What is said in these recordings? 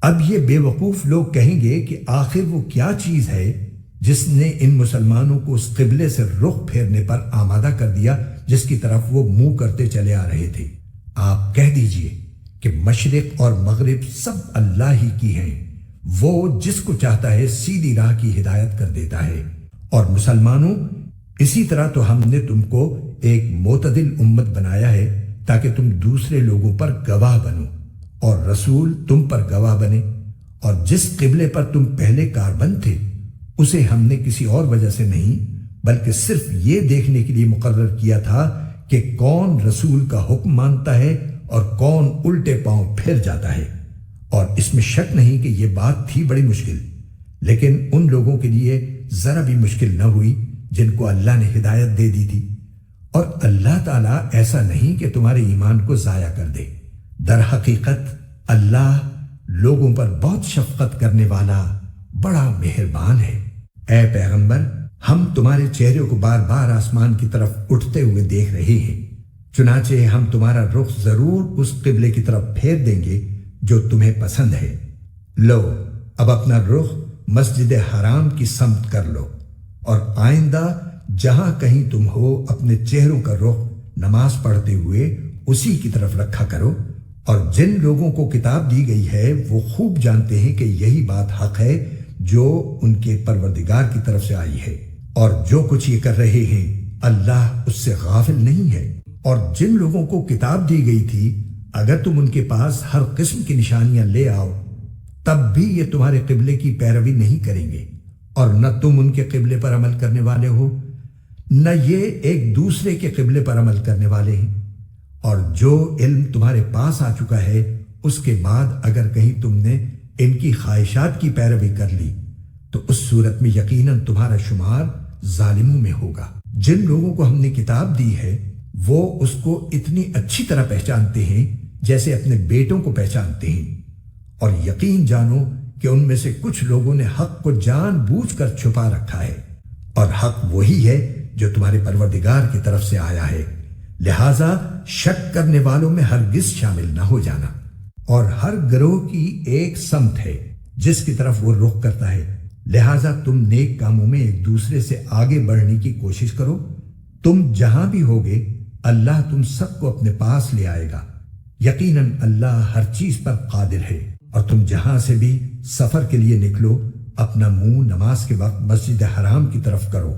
اب یہ بے وقوف لوگ کہیں گے کہ آخر وہ کیا چیز ہے جس نے ان مسلمانوں کو اس قبلے سے رخ پھیرنے پر آمادہ کر دیا جس کی طرف وہ منہ کرتے چلے آ رہے تھے۔ آپ کہہ دیجئے کہ مشرق اور مغرب سب اللہ ہی کی ہیں، وہ جس کو چاہتا ہے سیدھی راہ کی ہدایت کر دیتا ہے۔ اور مسلمانوں، اسی طرح تو ہم نے تم کو ایک معتدل امت بنایا ہے تاکہ تم دوسرے لوگوں پر گواہ بنو اور رسول تم پر گواہ بنے، اور جس قبلے پر تم پہلے کاربند تھے اسے ہم نے کسی اور وجہ سے نہیں بلکہ صرف یہ دیکھنے کے لیے مقرر کیا تھا کہ کون رسول کا حکم مانتا ہے اور کون الٹے پاؤں پھر جاتا ہے۔ اور اس میں شک نہیں کہ یہ بات تھی بڑی مشکل، لیکن ان لوگوں کے لیے ذرا بھی مشکل نہ ہوئی جن کو اللہ نے ہدایت دے دی تھی۔ اور اللہ تعالیٰ ایسا نہیں کہ تمہارے ایمان کو ضائع کر دے، در حقیقت اللہ لوگوں پر بہت شفقت کرنے والا بڑا مہربان ہے۔ اے پیغمبر، ہم تمہارے چہرے کو بار بار آسمان کی طرف اٹھتے ہوئے دیکھ رہے ہیں، چنانچہ ہم تمہارا رخ ضرور اس قبلے کی طرف پھیر دیں گے جو تمہیں پسند ہے۔ لو، اب اپنا رخ مسجد حرام کی سمت کر لو، اور آئندہ جہاں کہیں تم ہو اپنے چہروں کا رخ نماز پڑھتے ہوئے اسی کی طرف رکھا کرو۔ اور جن لوگوں کو کتاب دی گئی ہے وہ خوب جانتے ہیں کہ یہی بات حق ہے جو ان کے پروردگار کی طرف سے آئی ہے، اور جو کچھ یہ کر رہے ہیں اللہ اس سے غافل نہیں ہے۔ اور جن لوگوں کو کتاب دی گئی تھی اگر تم ان کے پاس ہر قسم کی نشانیاں لے آؤ تب بھی یہ تمہارے قبلے کی پیروی نہیں کریں گے، اور نہ تم ان کے قبلے پر عمل کرنے والے ہو نہ یہ ایک دوسرے کے قبلے پر عمل کرنے والے ہیں۔ اور جو علم تمہارے پاس آ چکا ہے اس کے بعد اگر کہیں تم نے ان کی خواہشات کی پیروی کر لی تو اس صورت میں یقیناً تمہارا شمار ظالموں میں ہوگا۔ جن لوگوں کو ہم نے کتاب دی ہے وہ اس کو اتنی اچھی طرح پہچانتے ہیں جیسے اپنے بیٹوں کو پہچانتے ہیں، اور یقین جانو کہ ان میں سے کچھ لوگوں نے حق کو جان بوجھ کر چھپا رکھا ہے، اور حق وہی ہے جو تمہارے پروردگار کی طرف سے آیا ہے، لہٰذا شک کرنے والوں میں ہرگز شامل نہ ہو جانا۔ اور ہر گروہ کی ایک سمت ہے جس کی طرف وہ رخ کرتا ہے، لہٰذا تم نیک کاموں میں ایک دوسرے سے آگے بڑھنے کی کوشش کرو۔ تم جہاں بھی ہوگے اللہ تم سب کو اپنے پاس لے آئے گا، یقیناً اللہ ہر چیز پر قادر ہے۔ اور تم جہاں سے بھی سفر کے لیے نکلو اپنا منہ نماز کے وقت مسجد حرام کی طرف کرو،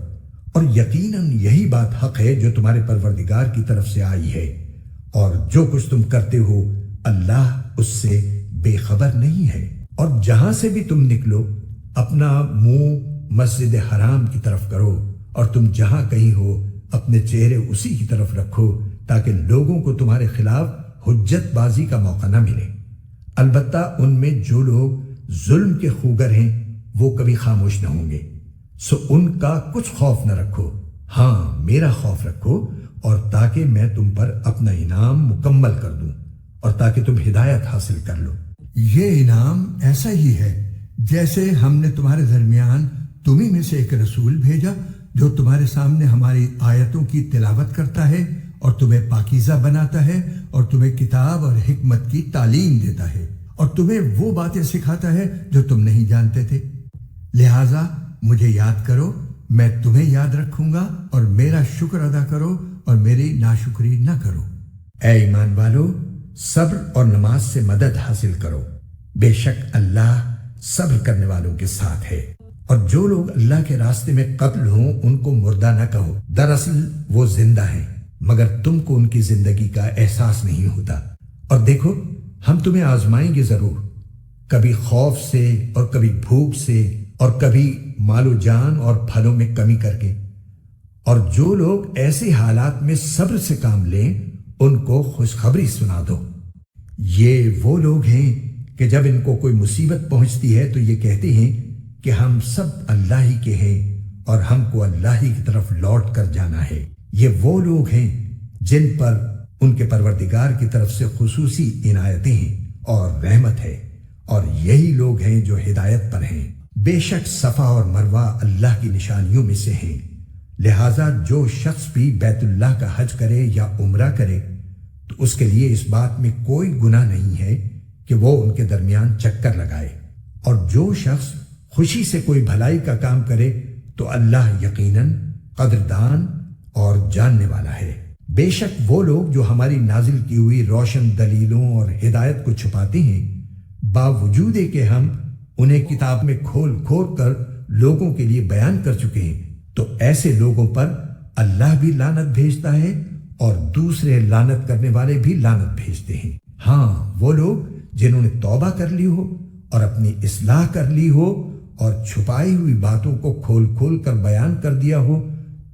اور یقیناً یہی بات حق ہے جو تمہارے پروردگار کی طرف سے آئی ہے، اور جو کچھ تم کرتے ہو اللہ اس سے بے خبر نہیں ہے۔ اور جہاں سے بھی تم نکلو اپنا منہ مسجد حرام کی طرف کرو، اور تم جہاں کہیں ہو اپنے چہرے اسی کی طرف رکھو تاکہ لوگوں کو تمہارے خلاف حجت بازی کا موقع نہ ملے۔ البتہ ان میں جو لوگ ظلم کے خوگر ہیں وہ کبھی خاموش نہ ہوں گے، سو ان کا کچھ خوف نہ رکھو، ہاں میرا خوف رکھو، اور تاکہ میں تم پر اپنا انعام مکمل کر دوں اور تاکہ تم ہدایت حاصل کر لو۔ یہ انعام ایسا ہی ہے جیسے ہم نے تمہارے درمیان تمہیں میں سے ایک رسول بھیجا جو تمہارے سامنے ہماری آیتوں کی تلاوت کرتا ہے اور تمہیں پاکیزہ بناتا ہے اور تمہیں کتاب اور حکمت کی تعلیم دیتا ہے اور تمہیں وہ باتیں سکھاتا ہے جو تم نہیں جانتے تھے۔ لہٰذا مجھے یاد کرو، میں تمہیں یاد رکھوں گا، اور میرا شکر ادا کرو اور میری ناشکری نہ کرو۔ اے ایمان والو، صبر اور نماز سے مدد حاصل کرو، بے شک اللہ صبر کرنے والوں کے ساتھ ہے۔ اور جو لوگ اللہ کے راستے میں قتل ہوں ان کو مردہ نہ کہو، دراصل وہ زندہ ہیں مگر تم کو ان کی زندگی کا احساس نہیں ہوتا۔ اور دیکھو ہم تمہیں آزمائیں گے ضرور، کبھی خوف سے اور کبھی بھوک سے اور کبھی مال و جان اور پھلوں میں کمی کر کے۔ اور جو لوگ ایسے حالات میں صبر سے کام لیں ان کو خوشخبری سنا دو۔ یہ وہ لوگ ہیں کہ جب ان کو کوئی مصیبت پہنچتی ہے تو یہ کہتے ہیں کہ ہم سب اللہ ہی کے ہیں اور ہم کو اللہ ہی کی طرف لوٹ کر جانا ہے۔ یہ وہ لوگ ہیں جن پر ان کے پروردگار کی طرف سے خصوصی عنایتیں ہیں اور رحمت ہے، اور یہی لوگ ہیں جو ہدایت پر ہیں۔ بے شک صفا اور مروہ اللہ کی نشانیوں میں سے ہیں، لہٰذا جو شخص بھی بیت اللہ کا حج کرے یا عمرہ کرے تو اس کے لیے اس بات میں کوئی گناہ نہیں ہے کہ وہ ان کے درمیان چکر لگائے، اور جو شخص خوشی سے کوئی بھلائی کا کام کرے تو اللہ یقیناً قدردان اور جاننے والا ہے۔ بے شک وہ لوگ جو ہماری نازل کی ہوئی روشن دلیلوں اور ہدایت کو چھپاتے ہیں، باوجود کہ ہم انہیں کتاب میں کھول کھول کر لوگوں کے لیے بیان کر چکے ہیں، تو ایسے لوگوں پر اللہ بھی لعنت بھیجتا ہے اور دوسرے لعنت کرنے والے بھی لعنت بھیجتے ہیں۔ ہاں، وہ لوگ جنہوں نے توبہ کر لی ہو اور اپنی اصلاح کر لی ہو اور چھپائی ہوئی باتوں کو کھول کھول کر بیان کر دیا ہو،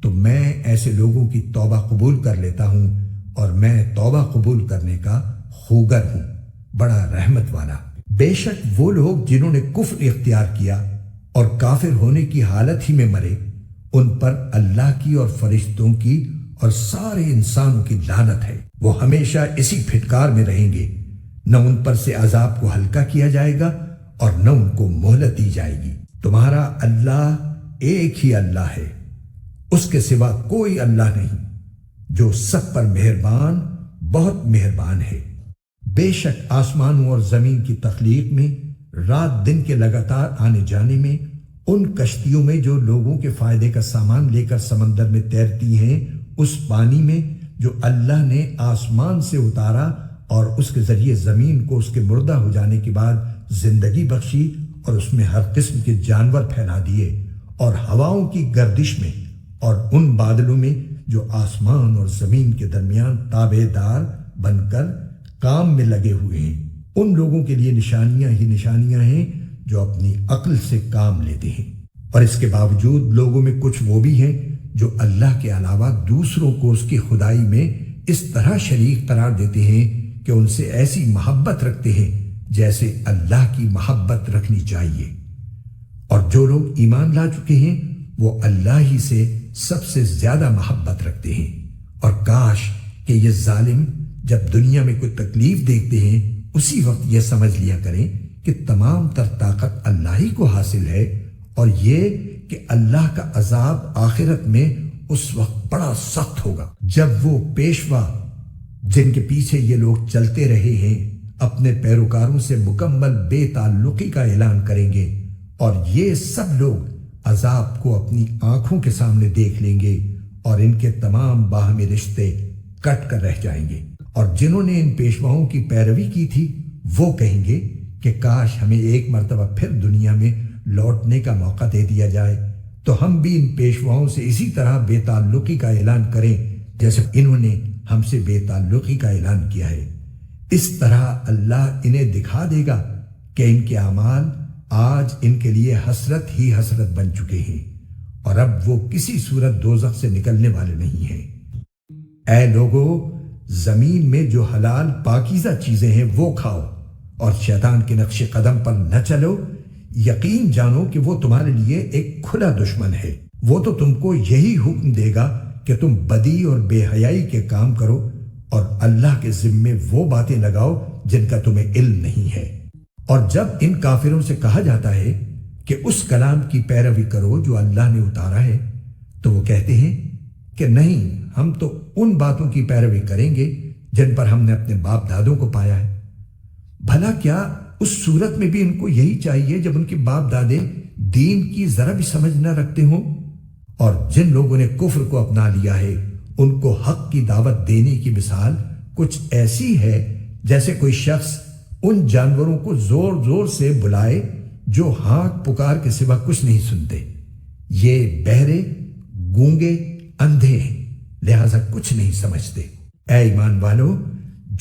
تو میں ایسے لوگوں کی توبہ قبول کر لیتا ہوں، اور میں توبہ قبول کرنے کا خوگر ہوں، بڑا رحمت والا۔ بے شک وہ لوگ جنہوں نے کفر اختیار کیا اور کافر ہونے کی حالت ہی میں مرے، ان پر اللہ کی اور فرشتوں کی اور سارے انسانوں کی لعنت ہے۔ وہ ہمیشہ اسی پھٹکار میں رہیں گے، نہ ان پر سے عذاب کو ہلکا کیا جائے گا اور نہ ان کو مہلت دی جائے گی۔ تمہارا اللہ ایک ہی اللہ ہے، اس کے سوا کوئی اللہ نہیں، جو سب پر مہربان، بہت مہربان ہے۔ بے شک آسمانوں اور زمین کی تخلیق میں، رات دن کے لگاتار آنے جانے میں، ان کشتیوں میں جو لوگوں کے فائدے کا سامان لے کر سمندر میں تیرتی ہیں، اس پانی میں جو اللہ نے آسمان سے اتارا اور اس کے ذریعے زمین کو اس کے مردہ ہو جانے کے بعد زندگی بخشی اور اس میں ہر قسم کے جانور پھیلا دیے، اور ہواؤں کی گردش میں، اور ان بادلوں میں جو آسمان اور زمین کے درمیان تابع دار بن کر کام میں لگے ہوئے ہیں، ان لوگوں کے لیے نشانیاں ہی نشانیاں ہیں جو اپنی عقل سے کام لیتے ہیں۔ اور اس کے باوجود لوگوں میں کچھ وہ بھی ہیں جو اللہ کے علاوہ دوسروں کو اس کی خدائی میں اس طرح شریک قرار دیتے ہیں کہ ان سے ایسی محبت رکھتے ہیں جیسے اللہ کی محبت رکھنی چاہیے۔ اور جو لوگ ایمان لا چکے ہیں وہ اللہ ہی سے سب سے زیادہ محبت رکھتے ہیں۔ اور کاش کہ یہ ظالم جب دنیا میں کوئی تکلیف دیکھتے ہیں اسی وقت یہ سمجھ لیا کریں کہ تمام تر طاقت اللہ ہی کو حاصل ہے، اور یہ کہ اللہ کا عذاب آخرت میں اس وقت بڑا سخت ہوگا جب وہ پیشوا جن کے پیچھے یہ لوگ چلتے رہے ہیں اپنے پیروکاروں سے مکمل بے تعلقی کا اعلان کریں گے، اور یہ سب لوگ عذاب کو اپنی آنکھوں کے سامنے دیکھ لیں گے، اور ان کے تمام باہمی رشتے کٹ کر رہ جائیں گے۔ اور جنہوں نے ان پیشواؤں کی پیروی کی تھی وہ کہیں گے کہ کاش ہمیں ایک مرتبہ پھر دنیا میں لوٹنے کا موقع دے دیا جائے تو ہم بھی ان پیشواؤں سے اسی طرح بے تعلقی کا اعلان کریں جیسے انہوں نے ہم سے بے تعلقی کا اعلان کیا ہے۔ اس طرح اللہ انہیں دکھا دے گا کہ ان کے اعمال آج ان کے لیے حسرت ہی حسرت بن چکے ہیں، اور اب وہ کسی صورت دوزخ سے نکلنے والے نہیں ہیں۔ اے لوگو، زمین میں جو حلال پاکیزہ چیزیں ہیں وہ کھاؤ، اور شیطان کے نقش قدم پر نہ چلو۔ یقین جانو کہ وہ تمہارے لیے ایک کھلا دشمن ہے۔ وہ تو تم کو یہی حکم دے گا کہ تم بدی اور بے حیائی کے کام کرو، اور اللہ کے ذمے وہ باتیں لگاؤ جن کا تمہیں علم نہیں ہے۔ اور جب ان کافروں سے کہا جاتا ہے کہ اس کلام کی پیروی کرو جو اللہ نے اتارا ہے، تو وہ کہتے ہیں کہ نہیں، ہم تو ان باتوں کی پیروی کریں گے جن پر ہم نے اپنے باپ دادوں کو پایا ہے۔ بھلا کیا اس صورت میں بھی ان کو یہی چاہیے جب ان کے باپ دادے دین کی ذرا بھی سمجھ نہ رکھتے ہوں؟ اور جن لوگوں نے کفر کو اپنا لیا ہے ان کو حق کی دعوت دینے کی مثال کچھ ایسی ہے جیسے کوئی شخص ان جانوروں کو زور زور سے بلائے جو ہانک پکار کے سوا کچھ نہیں سنتے۔ یہ بہرے، گونگے، اندھے ہیں، لہذا کچھ نہیں سمجھتے۔ اے ایمان والو،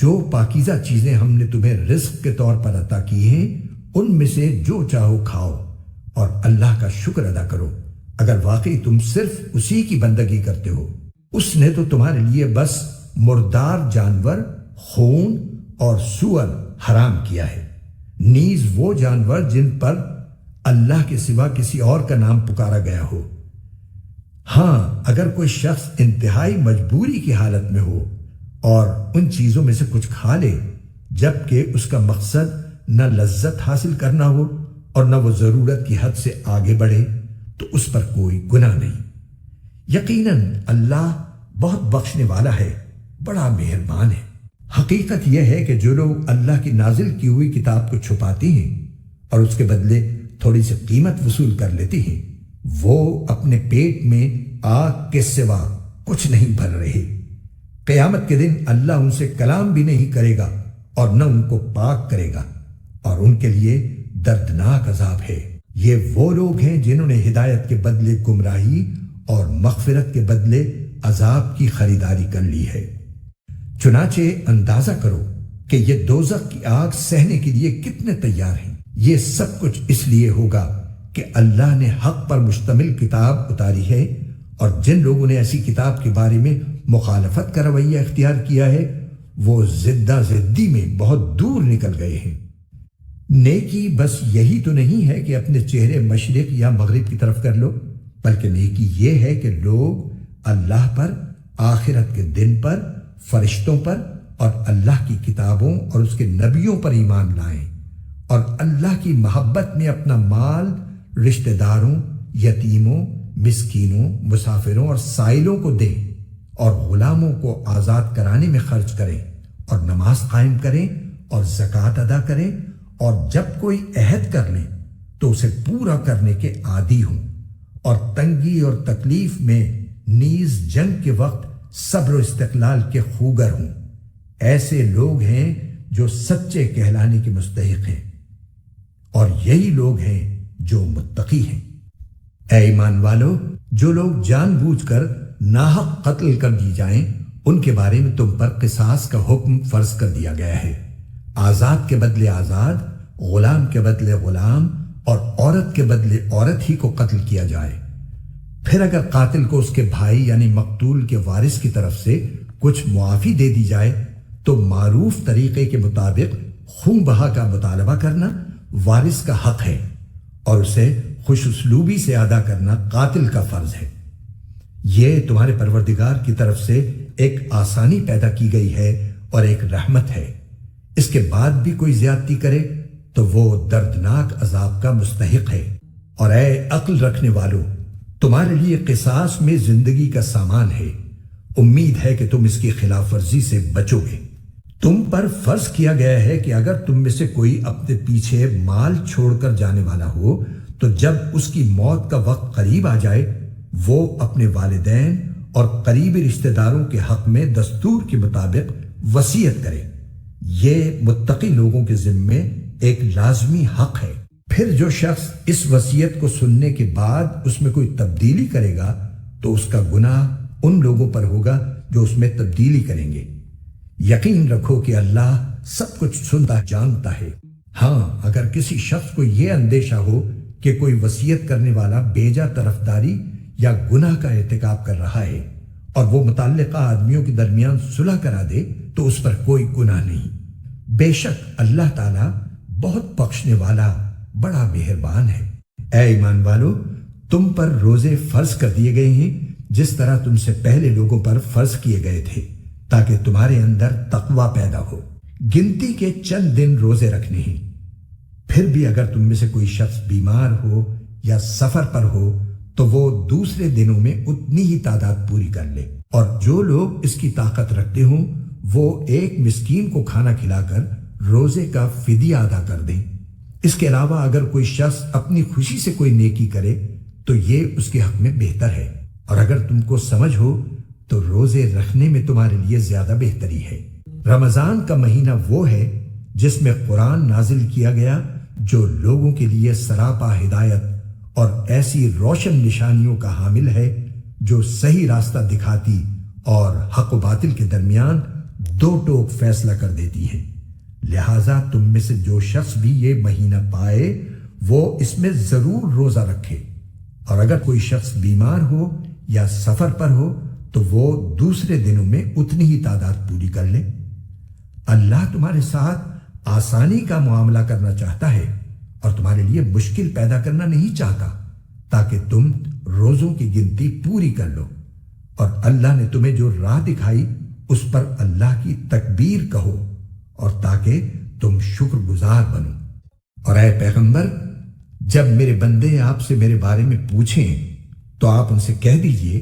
جو پاکیزہ چیزیں ہم نے تمہیں رزق کے طور پر عطا کی ہیں ان میں سے جو چاہو کھاؤ، اور اللہ کا شکر ادا کرو اگر واقعی تم صرف اسی کی بندگی کرتے ہو۔ اس نے تو تمہارے لیے بس مردار جانور، خون اور سور حرام کیا ہے، نیز وہ جانور جن پر اللہ کے سوا کسی اور کا نام پکارا گیا ہو۔ ہاں، اگر کوئی شخص انتہائی مجبوری کی حالت میں ہو اور ان چیزوں میں سے کچھ کھا لے جبکہ اس کا مقصد نہ لذت حاصل کرنا ہو اور نہ وہ ضرورت کی حد سے آگے بڑھے تو اس پر کوئی گناہ نہیں۔ یقیناً اللہ بہت بخشنے والا ہے، بڑا مہربان ہے۔ حقیقت یہ ہے کہ جو لوگ اللہ کی نازل کی ہوئی کتاب کو چھپاتے ہیں اور اس کے بدلے تھوڑی سی قیمت وصول کر لیتے ہیں، وہ اپنے پیٹ میں آگ کے سوا کچھ نہیں بھر رہے۔ قیامت کے دن اللہ ان سے کلام بھی نہیں کرے گا اور نہ ان کو پاک کرے گا، اور ان کے لیے دردناک عذاب ہے۔ یہ وہ لوگ ہیں جنہوں نے ہدایت کے بدلے گمراہی اور مغفرت کے بدلے عذاب کی خریداری کر لی ہے۔ چنانچہ اندازہ کرو کہ یہ دوزخ کی آگ سہنے کے لیے کتنے تیار ہیں۔ یہ سب کچھ اس لیے ہوگا کہ اللہ نے حق پر مشتمل کتاب اتاری ہے، اور جن لوگوں نے ایسی کتاب کے بارے میں مخالفت کا رویہ اختیار کیا ہے وہ زدہ زدی میں بہت دور نکل گئے ہیں۔ نیکی بس یہی تو نہیں ہے کہ اپنے چہرے مشرق یا مغرب کی طرف کر لو، بلکہ نیکی یہ ہے کہ لوگ اللہ پر، آخرت کے دن پر، فرشتوں پر اور اللہ کی کتابوں اور اس کے نبیوں پر ایمان لائیں، اور اللہ کی محبت میں اپنا مال رشتہ داروں، یتیموں، مسکینوں، مسافروں اور سائلوں کو دیں، اور غلاموں کو آزاد کرانے میں خرچ کریں، اور نماز قائم کریں اور زکوٰۃ ادا کریں، اور جب کوئی عہد کر لیں تو اسے پورا کرنے کے عادی ہوں، اور تنگی اور تکلیف میں نیز جنگ کے وقت صبر و استقلال کے خوگر ہوں۔ ایسے لوگ ہیں جو سچے کہلانے کے مستحق ہیں، اور یہی لوگ ہیں جو متقی ہیں۔ اے ایمان والو، جو لوگ جان بوجھ کر ناحق قتل کر دی جائیں ان کے بارے میں تم پر قصاص کا حکم فرض کر دیا گیا ہے۔ آزاد کے بدلے آزاد، غلام کے بدلے غلام، اور عورت کے بدلے عورت ہی کو قتل کیا جائے۔ پھر اگر قاتل کو اس کے بھائی یعنی مقتول کے وارث کی طرف سے کچھ معافی دے دی جائے تو معروف طریقے کے مطابق خون بہا کا مطالبہ کرنا وارث کا حق ہے، اور اسے خوش اسلوبی سے ادا کرنا قاتل کا فرض ہے۔ یہ تمہارے پروردگار کی طرف سے ایک آسانی پیدا کی گئی ہے اور ایک رحمت ہے۔ اس کے بعد بھی کوئی زیادتی کرے تو وہ دردناک عذاب کا مستحق ہے۔ اور اے عقل رکھنے والو، تمہارے لیے قصاص میں زندگی کا سامان ہے، امید ہے کہ تم اس کی خلاف ورزی سے بچو گے۔ تم پر فرض کیا گیا ہے کہ اگر تم میں سے کوئی اپنے پیچھے مال چھوڑ کر جانے والا ہو تو جب اس کی موت کا وقت قریب آ جائے وہ اپنے والدین اور قریبی رشتہ داروں کے حق میں دستور کے مطابق وصیت کرے۔ یہ متقی لوگوں کے ذمے ایک لازمی حق ہے۔ پھر جو شخص اس وصیت کو سننے کے بعد اس میں کوئی تبدیلی کرے گا تو اس کا گناہ ان لوگوں پر ہوگا جو اس میں تبدیلی کریں گے۔ یقین رکھو کہ اللہ سب کچھ سنتا جانتا ہے۔ ہاں، اگر کسی شخص کو یہ اندیشہ ہو کہ کوئی وصیت کرنے والا بیجا طرفداری یا گناہ کا ارتکاب کر رہا ہے اور وہ متعلقہ آدمیوں کے درمیان صلح کرا دے تو اس پر کوئی گناہ نہیں۔ بے شک اللہ تعالیٰ بہت بخشنے والا، بڑا مہربان ہے۔ اے ایمان والو، تم پر روزے فرض کر دیے گئے ہیں جس طرح تم سے پہلے لوگوں پر فرض کیے گئے تھے، تاکہ تمہارے اندر تقوی پیدا ہو۔ گنتی کے چند دن روزے رکھنے ہیں۔ پھر بھی اگر تم میں سے کوئی شخص بیمار ہو یا سفر پر ہو تو وہ دوسرے دنوں میں اتنی ہی تعداد پوری کر لے، اور جو لوگ اس کی طاقت رکھتے ہوں وہ ایک مسکین کو کھانا کھلا کر روزے کا فدیہ ادا کر دیں۔ اس کے علاوہ اگر کوئی شخص اپنی خوشی سے کوئی نیکی کرے تو یہ اس کے حق میں بہتر ہے، اور اگر تم کو سمجھ ہو تو روزے رکھنے میں تمہارے لیے زیادہ بہتری ہے۔ رمضان کا مہینہ وہ ہے جس میں قرآن نازل کیا گیا جو لوگوں کے لیے سراپا ہدایت اور ایسی روشن نشانیوں کا حامل ہے جو صحیح راستہ دکھاتی اور حق و باطل کے درمیان دو ٹوک فیصلہ کر دیتی ہیں۔ لہٰذا تم میں سے جو شخص بھی یہ مہینہ پائے وہ اس میں ضرور روزہ رکھے، اور اگر کوئی شخص بیمار ہو یا سفر پر ہو تو وہ دوسرے دنوں میں اتنی ہی تعداد پوری کر لے۔ اللہ تمہارے ساتھ آسانی کا معاملہ کرنا چاہتا ہے اور تمہارے لیے مشکل پیدا کرنا نہیں چاہتا، تاکہ تم روزوں کی گنتی پوری کر لو، اور اللہ نے تمہیں جو راہ دکھائی اس پر اللہ کی تکبیر کہو، اور تاکہ تم شکر گزار بنو۔ اور اے پیغمبر، جب میرے بندے آپ سے میرے بارے میں پوچھیں تو آپ ان سے کہہ دیجئے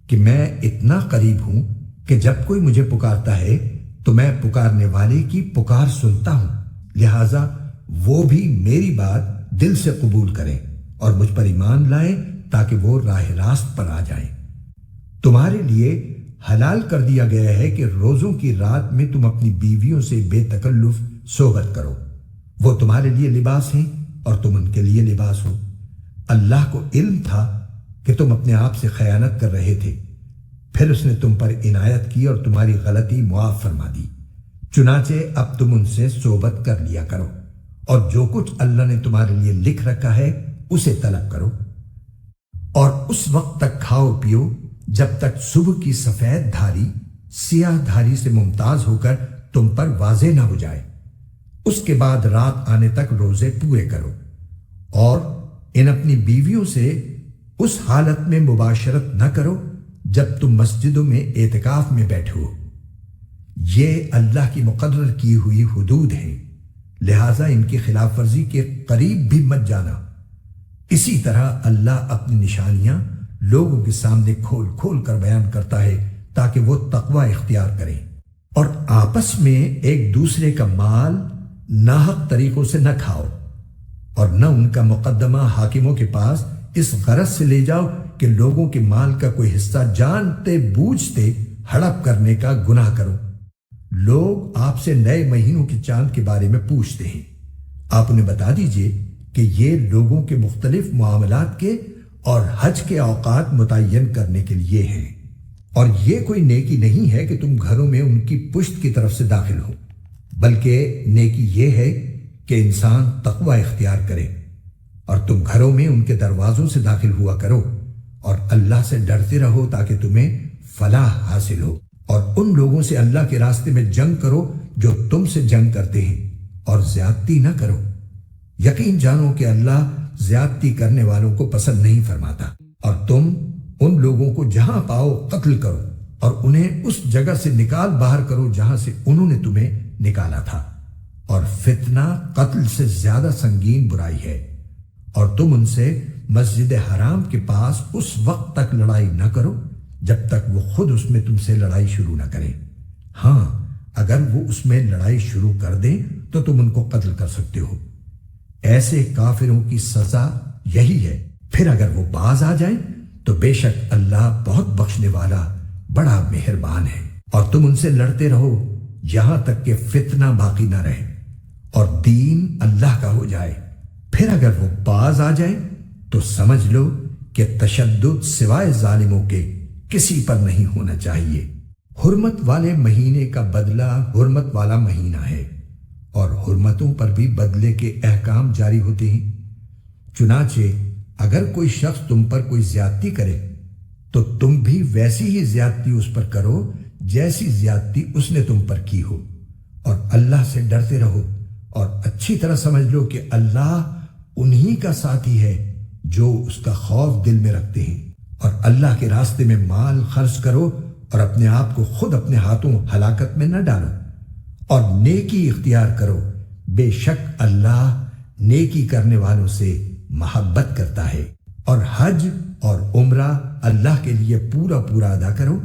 کہ میں اتنا قریب ہوں کہ جب کوئی مجھے پکارتا ہے تو میں پکارنے والے کی پکار سنتا ہوں، لہذا وہ بھی میری بات دل سے قبول کریں اور مجھ پر ایمان لائیں تاکہ وہ راہ راست پر آ جائیں۔ تمہارے لیے حلال کر دیا گیا ہے کہ روزوں کی رات میں تم اپنی بیویوں سے بے تکلف صحبت کرو، وہ تمہارے لیے لباس ہیں اور تم ان کے لیے لباس ہو۔ اللہ کو علم تھا کہ تم اپنے آپ سے خیانت کر رہے تھے، پھر اس نے تم پر عنایت کی اور تمہاری غلطی معاف فرما دی، چنانچہ اب تم ان سے صحبت کر لیا کرو اور جو کچھ اللہ نے تمہارے لیے لکھ رکھا ہے اسے طلب کرو، اور اس وقت تک کھاؤ پیو جب تک صبح کی سفید دھاری سیاہ دھاری سے ممتاز ہو کر تم پر واضح نہ ہو جائے، اس کے بعد رات آنے تک روزے پورے کرو، اور ان اپنی بیویوں سے اس حالت میں مباشرت نہ کرو جب تم مسجدوں میں اعتکاف میں بیٹھو، یہ اللہ کی مقرر کی ہوئی حدود ہیں، لہذا ان کی خلاف ورزی کے قریب بھی مت جانا۔ اسی طرح اللہ اپنی نشانیاں لوگوں کے سامنے کھول کھول کر بیان کرتا ہے تاکہ وہ تقوی اختیار کریں، اور آپس میں ایک دوسرے کا مال ناحق طریقوں سے نہ کھاؤ، اور نہ ان کا مقدمہ حاکموں کے پاس اس غرض سے لے جاؤ کہ لوگوں کے مال کا کوئی حصہ جانتے بوجھتے ہڑپ کرنے کا گناہ کرو۔ لوگ آپ سے نئے مہینوں کے چاند کے بارے میں پوچھتے ہیں، آپ انہیں بتا دیجئے کہ یہ لوگوں کے مختلف معاملات کے اور حج کے اوقات متعین کرنے کے لیے ہیں، اور یہ کوئی نیکی نہیں ہے کہ تم گھروں میں ان کی پشت کی طرف سے داخل ہو، بلکہ نیکی یہ ہے کہ انسان تقوی اختیار کرے، اور تم گھروں میں ان کے دروازوں سے داخل ہوا کرو اور اللہ سے ڈرتے رہو تاکہ تمہیں فلاح حاصل ہو، اور ان لوگوں سے اللہ کے راستے میں جنگ کرو جو تم سے جنگ کرتے ہیں، اور زیادتی نہ کرو، یقین جانو کہ اللہ زیادتی کرنے والوں کو پسند نہیں فرماتا، اور تم ان لوگوں کو جہاں پاؤ قتل کرو اور انہیں اس جگہ سے نکال باہر کرو جہاں سے انہوں نے تمہیں نکالا تھا، اور فتنہ قتل سے زیادہ سنگین برائی ہے، اور تم ان سے مسجد حرام کے پاس اس وقت تک لڑائی نہ کرو جب تک وہ خود اس میں تم سے لڑائی شروع نہ کریں، ہاں اگر وہ اس میں لڑائی شروع کر دیں تو تم ان کو قتل کر سکتے ہو، ایسے کافروں کی سزا یہی ہے، پھر اگر وہ باز آ جائیں تو بے شک اللہ بہت بخشنے والا بڑا مہربان ہے، اور تم ان سے لڑتے رہو یہاں تک کہ فتنہ باقی نہ رہے اور دین اللہ کا ہو جائے، پھر اگر وہ باز آ جائیں تو سمجھ لو کہ تشدد سوائے ظالموں کے کسی پر نہیں ہونا چاہیے۔ حرمت والے مہینے کا بدلہ حرمت والا مہینہ ہے، اور حرمتوں پر بھی بدلے کے احکام جاری ہوتے ہیں، چنانچہ اگر کوئی شخص تم پر کوئی زیادتی کرے تو تم بھی ویسی ہی زیادتی اس پر کرو جیسی زیادتی اس نے تم پر کی ہو، اور اللہ سے ڈرتے رہو، اور اچھی طرح سمجھ لو کہ اللہ انہی کا ساتھی ہے جو اس کا خوف دل میں رکھتے ہیں، اور اللہ کے راستے میں مال خرچ کرو اور اپنے آپ کو خود اپنے ہاتھوں ہلاکت میں نہ ڈالو، اور نیکی اختیار کرو، بے شک اللہ نیکی کرنے والوں سے محبت کرتا ہے، اور حج اور عمرہ اللہ کے لیے پورا پورا ادا کرو،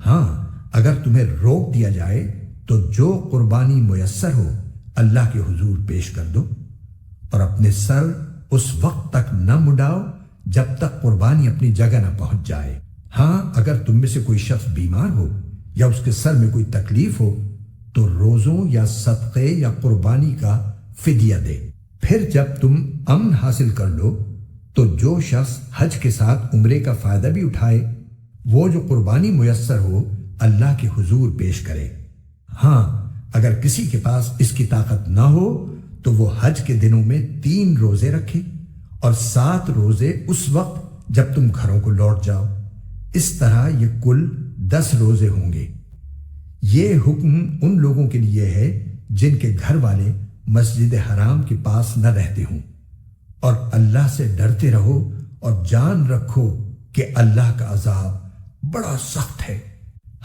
ہاں اگر تمہیں روک دیا جائے تو جو قربانی میسر ہو اللہ کے حضور پیش کر دو، اور اپنے سر اس وقت تک نہ مڈاؤ جب تک قربانی اپنی جگہ نہ پہنچ جائے، ہاں اگر تم میں سے کوئی شخص بیمار ہو یا اس کے سر میں کوئی تکلیف ہو تو روزوں یا صدقے یا قربانی کا فدیہ دے، پھر جب تم امن حاصل کر لو تو جو شخص حج کے ساتھ عمرے کا فائدہ بھی اٹھائے وہ جو قربانی میسر ہو اللہ کے حضور پیش کرے، ہاں اگر کسی کے پاس اس کی طاقت نہ ہو تو وہ حج کے دنوں میں 3 روزے رکھے اور 7 روزے اس وقت جب تم گھروں کو لوٹ جاؤ، اس طرح یہ کل 10 روزے ہوں گے۔ یہ حکم ان لوگوں کے لیے ہے جن کے گھر والے مسجد حرام کے پاس نہ رہتے ہوں، اور اللہ سے ڈرتے رہو اور جان رکھو کہ اللہ کا عذاب بڑا سخت ہے۔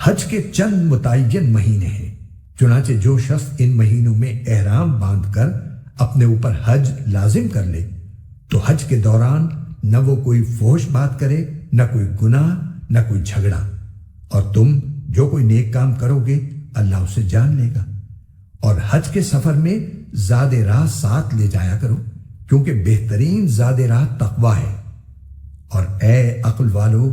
حج کے چند متعین مہینے ہیں، چنانچہ جو شخص ان مہینوں میں احرام باندھ کر اپنے اوپر حج لازم کر لے تو حج کے دوران نہ وہ کوئی فحش بات کرے، نہ کوئی گناہ، نہ کوئی جھگڑا، اور تم جو کوئی نیک کام کرو گے اللہ اسے جان لے گا۔ اور حج کے سفر میں زاد راہ ساتھ لے جایا کرو، کیونکہ بہترین زاد راہ تقوی ہے۔ اور اے عقل والو،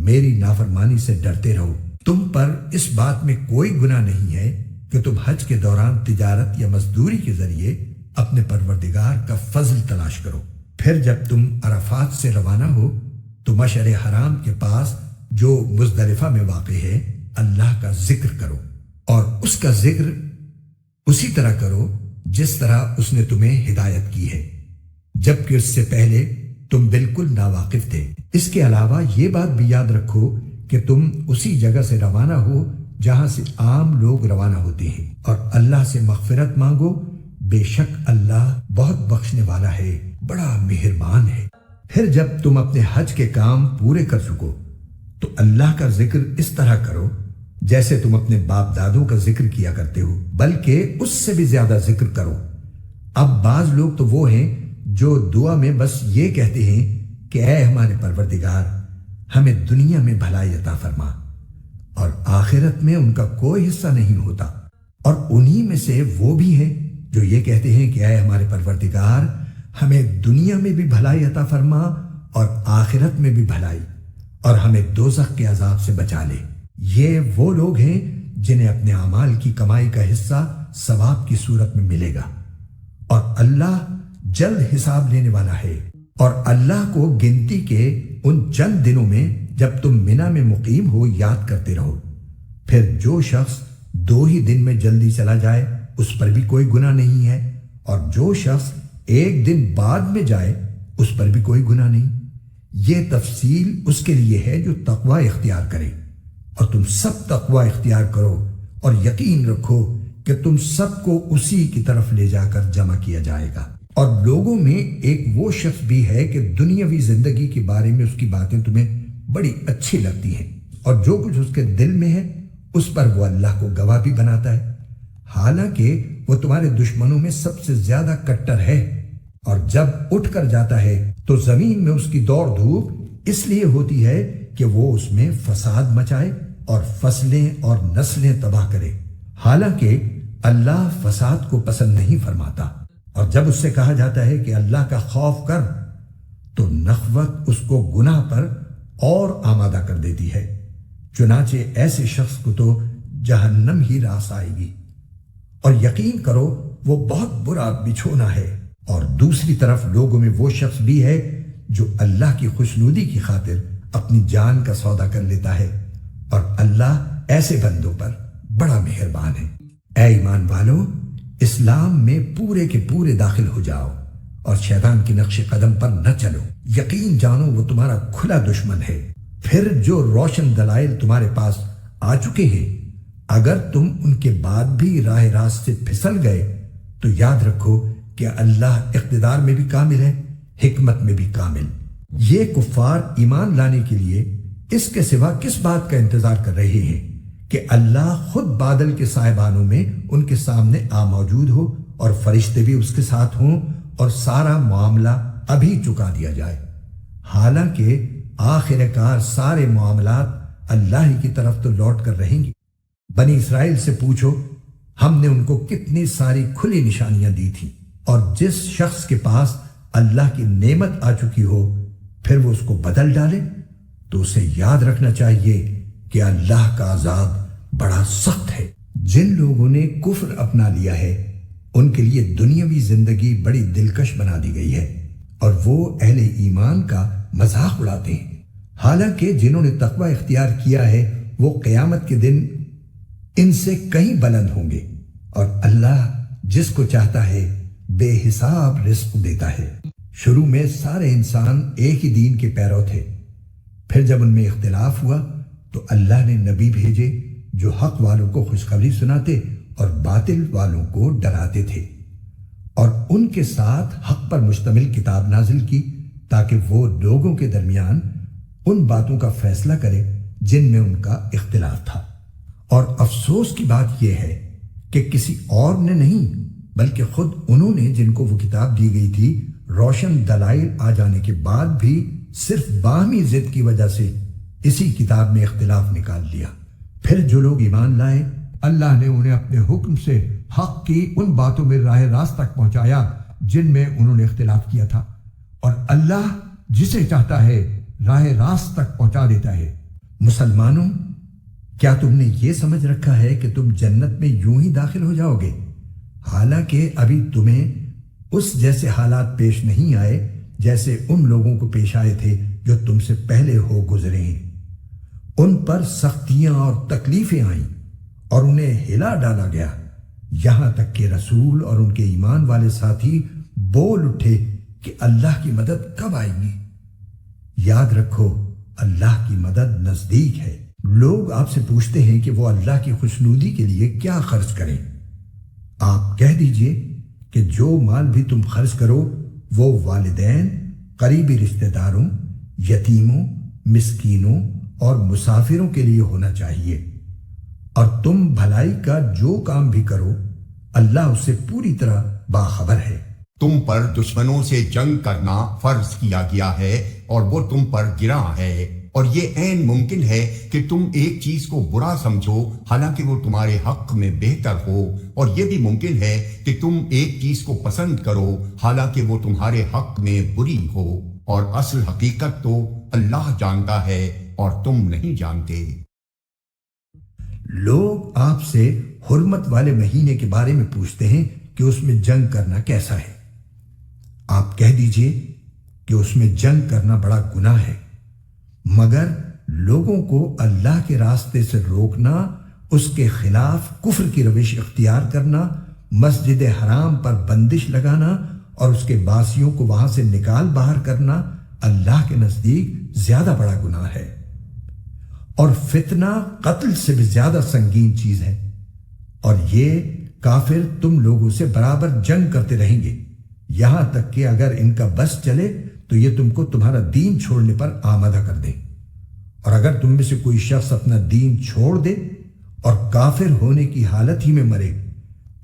میری نافرمانی سے ڈرتے رہو۔ تم پر اس بات میں کوئی گناہ نہیں ہے کہ تم حج کے دوران تجارت یا مزدوری کے ذریعے اپنے پروردگار کا فضل تلاش کرو۔ پھر جب تم عرفات سے روانہ ہو تو مشعر حرام کے پاس جو مزدلفہ میں واقع ہے اللہ کا ذکر کرو، اور اس کا ذکر اسی طرح کرو جس طرح اس نے تمہیں ہدایت کی ہے، جبکہ اس سے پہلے تم بالکل ناواقف تھے۔ اس کے علاوہ یہ بات بھی یاد رکھو کہ تم اسی جگہ سے روانہ ہو جہاں سے عام لوگ روانہ ہوتے ہیں، اور اللہ سے مغفرت مانگو، بے شک اللہ بہت بخشنے والا ہے، بڑا مہربان ہے۔ پھر جب تم اپنے حج کے کام پورے کر چکو تو اللہ کا ذکر اس طرح کرو جیسے تم اپنے باپ دادوں کا ذکر کیا کرتے ہو، بلکہ اس سے بھی زیادہ ذکر کرو۔ اب بعض لوگ تو وہ ہیں جو دعا میں بس یہ کہتے ہیں کہ اے ہمارے پروردگار، ہمیں دنیا میں بھلائی عطا فرما، اور آخرت میں ان کا کوئی حصہ نہیں ہوتا۔ اور انہی میں سے وہ بھی ہیں جو یہ کہتے ہیں کہ اے ہمارے پروردگار، ہمیں دنیا میں بھی بھلائی عطا فرما اور آخرت میں بھی بھلائی، اور ہمیں دوزخ کے عذاب سے بچا لے۔ یہ وہ لوگ ہیں جنہیں اپنے اعمال کی کمائی کا حصہ ثواب کی صورت میں ملے گا، اور اللہ جلد حساب لینے والا ہے۔ اور اللہ کو گنتی کے ان چند دنوں میں جب تم منا میں مقیم ہو یاد کرتے رہو۔ پھر جو شخص 2 ہی دن میں جلدی چلا جائے اس پر بھی کوئی گناہ نہیں ہے، اور جو شخص 1 دن بعد میں جائے اس پر بھی کوئی گناہ نہیں۔ یہ تفصیل اس کے لیے ہے جو تقوی اختیار کرے، اور تم سب تقوی اختیار کرو، اور یقین رکھو کہ تم سب کو اسی کی طرف لے جا کر جمع کیا جائے گا۔ اور لوگوں میں ایک وہ شخص بھی ہے کہ دنیاوی زندگی کے بارے میں اس کی باتیں تمہیں بڑی اچھی لگتی ہیں، اور جو کچھ اس کے دل میں ہے اس پر وہ اللہ کو گواہ بھی بناتا ہے، حالانکہ وہ تمہارے دشمنوں میں سب سے زیادہ کٹر ہے۔ اور جب اٹھ کر جاتا ہے تو زمین میں اس کی دوڑ دھوپ اس لیے ہوتی ہے کہ وہ اس میں فساد مچائے اور فصلیں اور نسلیں تباہ کرے، حالانکہ اللہ فساد کو پسند نہیں فرماتا۔ اور جب اس سے کہا جاتا ہے کہ اللہ کا خوف کر تو نخوت اس کو گناہ پر اور آمادہ کر دیتی ہے، چنانچہ ایسے شخص کو تو جہنم ہی راس آئے گی، اور یقین کرو وہ بہت برا بچھونا ہے۔ اور دوسری طرف لوگوں میں وہ شخص بھی ہے جو اللہ کی خوشنودی کی خاطر اپنی جان کا سودا کر لیتا ہے، اور اللہ ایسے بندوں پر بڑا مہربان ہے۔ اے ایمان والو، اسلام میں پورے کے پورے داخل ہو جاؤ، اور شیطان کی نقش قدم پر نہ چلو۔ یقین جانو وہ تمہارا کھلا دشمن ہے۔ پھر جو روشن دلائل تمہارے پاس آ چکے ہیں، اگر تم ان کے بعد بھی راہ راست سے پھسل گئے تو یاد رکھو کہ اللہ اقتدار میں بھی کامل ہے، حکمت میں بھی کامل۔ یہ کفار ایمان لانے کے لیے اس کے سوا کس بات کا انتظار کر رہے ہیں کہ اللہ خود بادل کے سائبانوں میں ان کے سامنے موجود ہو، اور فرشتے بھی اس کے ساتھ ہوں، اور سارا معاملہ ابھی چکا دیا جائے، حالانکہ آخر کار سارے معاملات اللہ ہی کی طرف تو لوٹ کر رہیں گے۔ بنی اسرائیل سے پوچھو، ہم نے ان کو کتنی ساری کھلی نشانیاں دی تھیں، اور جس شخص کے پاس اللہ کی نعمت آ چکی ہو پھر وہ اس کو بدل ڈالے تو اسے یاد رکھنا چاہیے کہ اللہ کا عذاب بڑا سخت ہے۔ جن لوگوں نے کفر اپنا لیا ہے ان کے لیے دنیاوی زندگی بڑی دلکش بنا دی گئی ہے، اور وہ اہل ایمان کا مذاق اڑاتے ہیں، حالانکہ جنہوں نے تقوی اختیار کیا ہے وہ قیامت کے دن ان سے کہیں بلند ہوں گے، اور اللہ جس کو چاہتا ہے بے حساب رزق دیتا ہے۔ شروع میں سارے انسان ایک ہی دین کے پیرو تھے، پھر جب ان میں اختلاف ہوا تو اللہ نے نبی بھیجے جو حق والوں کو خوشخبری سناتے اور باطل والوں کو ڈراتے تھے، اور ان کے ساتھ حق پر مشتمل کتاب نازل کی تاکہ وہ لوگوں کے درمیان ان باتوں کا فیصلہ کرے جن میں ان کا اختلاف تھا۔ اور افسوس کی بات یہ ہے کہ کسی اور نے نہیں بلکہ خود انہوں نے، جن کو وہ کتاب دی گئی تھی، روشن دلائل آ جانے کے بعد بھی صرف باہمی ضد کی وجہ سے اسی کتاب میں اختلاف نکال لیا۔ پھر جو لوگ ایمان لائے اللہ نے انہیں اپنے حکم سے حق کی ان باتوں میں راہ راست تک پہنچایا جن میں انہوں نے اختلاف کیا تھا، اور اللہ جسے چاہتا ہے راہ راست تک پہنچا دیتا ہے۔ مسلمانوں، کیا تم نے یہ سمجھ رکھا ہے کہ تم جنت میں یوں ہی داخل ہو جاؤ گے، حالانکہ ابھی تمہیں اس جیسے حالات پیش نہیں آئے جیسے ان لوگوں کو پیش آئے تھے جو تم سے پہلے ہو گزرے ہیں۔ ان پر سختیاں اور تکلیفیں آئیں اور انہیں ہلا ڈالا گیا، یہاں تک کہ رسول اور ان کے ایمان والے ساتھی بول اٹھے کہ اللہ کی مدد کب آئے گی۔ یاد رکھو، اللہ کی مدد نزدیک ہے۔ لوگ آپ سے پوچھتے ہیں کہ وہ اللہ کی خوشنودی کے لیے کیا خرچ کریں۔ آپ کہہ دیجئے کہ جو مال بھی تم خرچ کرو وہ والدین، قریبی رشتہ داروں، یتیموں، مسکینوں اور مسافروں کے لیے ہونا چاہیے، اور تم بھلائی کا جو کام بھی کرو اللہ اس سے پوری طرح باخبر ہے۔ تم پر دشمنوں سے جنگ کرنا فرض کیا گیا ہے اور وہ تم پر گراں ہے، اور یہ عین ممکن ہے کہ تم ایک چیز کو برا سمجھو حالانکہ وہ تمہارے حق میں بہتر ہو، اور یہ بھی ممکن ہے کہ تم ایک چیز کو پسند کرو حالانکہ وہ تمہارے حق میں بری ہو، اور اصل حقیقت تو اللہ جانتا ہے اور تم نہیں جانتے۔ لوگ آپ سے حرمت والے مہینے کے بارے میں پوچھتے ہیں کہ اس میں جنگ کرنا کیسا ہے۔ آپ کہہ دیجئے کہ اس میں جنگ کرنا بڑا گناہ ہے، مگر لوگوں کو اللہ کے راستے سے روکنا، اس کے خلاف کفر کی روش اختیار کرنا، مسجد حرام پر بندش لگانا اور اس کے باسیوں کو وہاں سے نکال باہر کرنا اللہ کے نزدیک زیادہ بڑا گناہ ہے، اور فتنہ قتل سے بھی زیادہ سنگین چیز ہے، اور یہ کافر تم لوگوں سے برابر جنگ کرتے رہیں گے، یہاں تک کہ اگر ان کا بس چلے تو یہ تم کو تمہارا دین چھوڑنے پر آمادہ کر دے، اور اگر تم میں سے کوئی شخص اپنا دین چھوڑ دے اور کافر ہونے کی حالت ہی میں مرے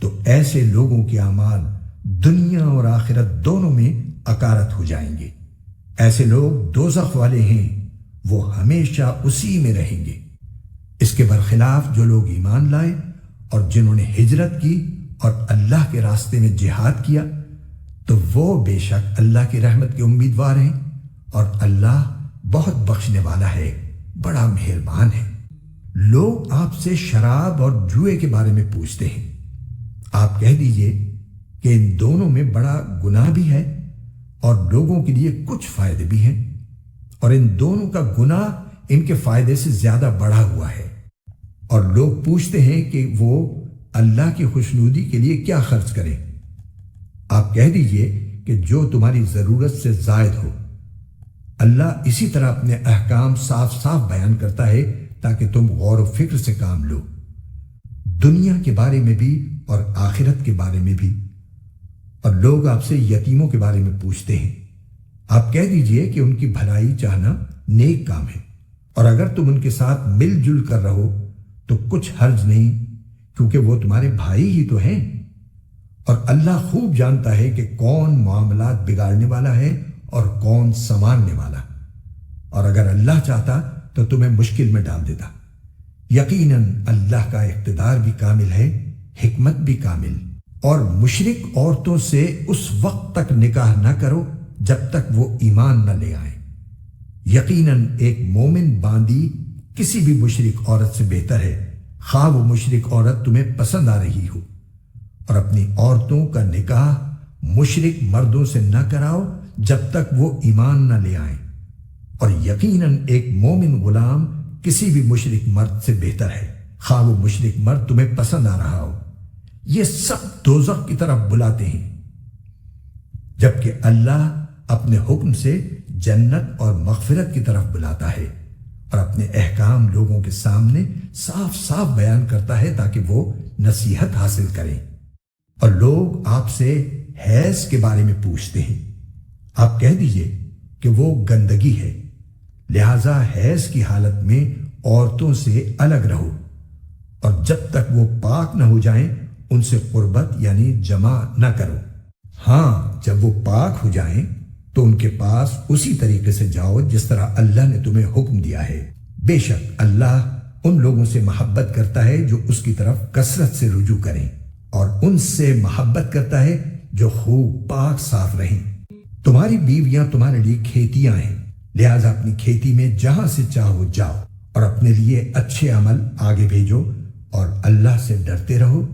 تو ایسے لوگوں کے اعمال دنیا اور آخرت دونوں میں اکارت ہو جائیں گے۔ ایسے لوگ دوزخ والے ہیں، وہ ہمیشہ اسی میں رہیں گے۔ اس کے برخلاف جو لوگ ایمان لائے اور جنہوں نے ہجرت کی اور اللہ کے راستے میں جہاد کیا تو وہ بے شک اللہ کی رحمت کے امیدوار ہیں، اور اللہ بہت بخشنے والا ہے، بڑا مہربان ہے۔ لوگ آپ سے شراب اور جوئے کے بارے میں پوچھتے ہیں۔ آپ کہہ دیجئے کہ ان دونوں میں بڑا گناہ بھی ہے اور لوگوں کے لیے کچھ فائدے بھی ہیں، اور ان دونوں کا گناہ ان کے فائدے سے زیادہ بڑھا ہوا ہے۔ اور لوگ پوچھتے ہیں کہ وہ اللہ کی خوشنودی کے لیے کیا خرچ کریں۔ آپ کہہ دیجئے کہ جو تمہاری ضرورت سے زائد ہو۔ اللہ اسی طرح اپنے احکام صاف صاف بیان کرتا ہے تاکہ تم غور و فکر سے کام لو، دنیا کے بارے میں بھی اور آخرت کے بارے میں بھی۔ اور لوگ آپ سے یتیموں کے بارے میں پوچھتے ہیں۔ آپ کہہ دیجئے کہ ان کی بھلائی چاہنا نیک کام ہے، اور اگر تم ان کے ساتھ مل جل کر رہو تو کچھ حرج نہیں، کیونکہ وہ تمہارے بھائی ہی تو ہیں، اور اللہ خوب جانتا ہے کہ کون معاملات بگاڑنے والا ہے اور کون سنوارنے والا، اور اگر اللہ چاہتا تو تمہیں مشکل میں ڈال دیتا۔ یقیناً اللہ کا اقتدار بھی کامل ہے، حکمت بھی کامل۔ اور مشرک عورتوں سے اس وقت تک نکاح نہ کرو جب تک وہ ایمان نہ لے آئیں۔ یقیناً ایک مومن باندی کسی بھی مشرک عورت سے بہتر ہے، خواہ وہ مشرک عورت تمہیں پسند آ رہی ہو۔ اور اپنی عورتوں کا نکاح مشرک مردوں سے نہ کراؤ جب تک وہ ایمان نہ لے آئیں، اور یقیناً ایک مومن غلام کسی بھی مشرک مرد سے بہتر ہے، خواہ وہ مشرک مرد تمہیں پسند آ رہا ہو۔ یہ سب دوزخ کی طرف بلاتے ہیں، جبکہ اللہ اپنے حکم سے جنت اور مغفرت کی طرف بلاتا ہے، اور اپنے احکام لوگوں کے سامنے صاف صاف بیان کرتا ہے تاکہ وہ نصیحت حاصل کریں۔ اور لوگ آپ سے حیض کے بارے میں پوچھتے ہیں۔ آپ کہہ دیجئے کہ وہ گندگی ہے، لہذا حیض کی حالت میں عورتوں سے الگ رہو، اور جب تک وہ پاک نہ ہو جائیں ان سے قربت یعنی جمع نہ کرو۔ ہاں، جب وہ پاک ہو جائیں تو ان کے پاس اسی طریقے سے جاؤ جس طرح اللہ نے تمہیں حکم دیا ہے، بے شک اللہ ان لوگوں سے محبت کرتا ہے جو اس کی طرف کثرت سے رجوع کریں، اور ان سے محبت کرتا ہے جو خوب پاک صاف رہیں۔ تمہاری بیویاں تمہارے لیے کھیتیاں ہیں، لہذا اپنی کھیتی میں جہاں سے چاہو جاؤ، اور اپنے لیے اچھے عمل آگے بھیجو، اور اللہ سے ڈرتے رہو،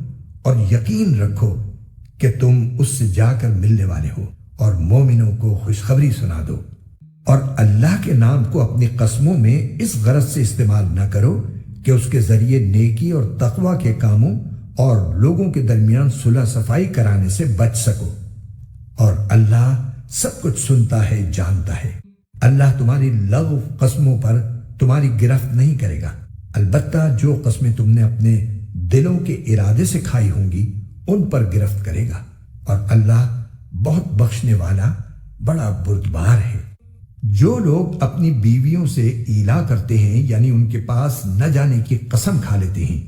اور یقین رکھو کہ تم اس سے جا کر ملنے والے ہو، اور مومنوں کو خوشخبری سنا دو۔ اور اللہ کے نام کو اپنی قسموں میں اس غرض سے استعمال نہ کرو کہ اس کے ذریعے نیکی اور تقوی کے کاموں اور لوگوں کے درمیان صلح صفائی کرانے سے بچ سکو، اور اللہ سب کچھ سنتا ہے، جانتا ہے۔ اللہ تمہاری لغو قسموں پر تمہاری گرفت نہیں کرے گا، البتہ جو قسمیں تم نے اپنے دلوں کے ارادے سے کھائی ہوں گی ان پر گرفت کرے گا، اور اللہ بہت بخشنے والا بڑا بردبار ہے۔ جو لوگ اپنی بیویوں سے ایلا کرتے ہیں، یعنی ان کے پاس نہ جانے کی قسم کھا لیتے ہیں،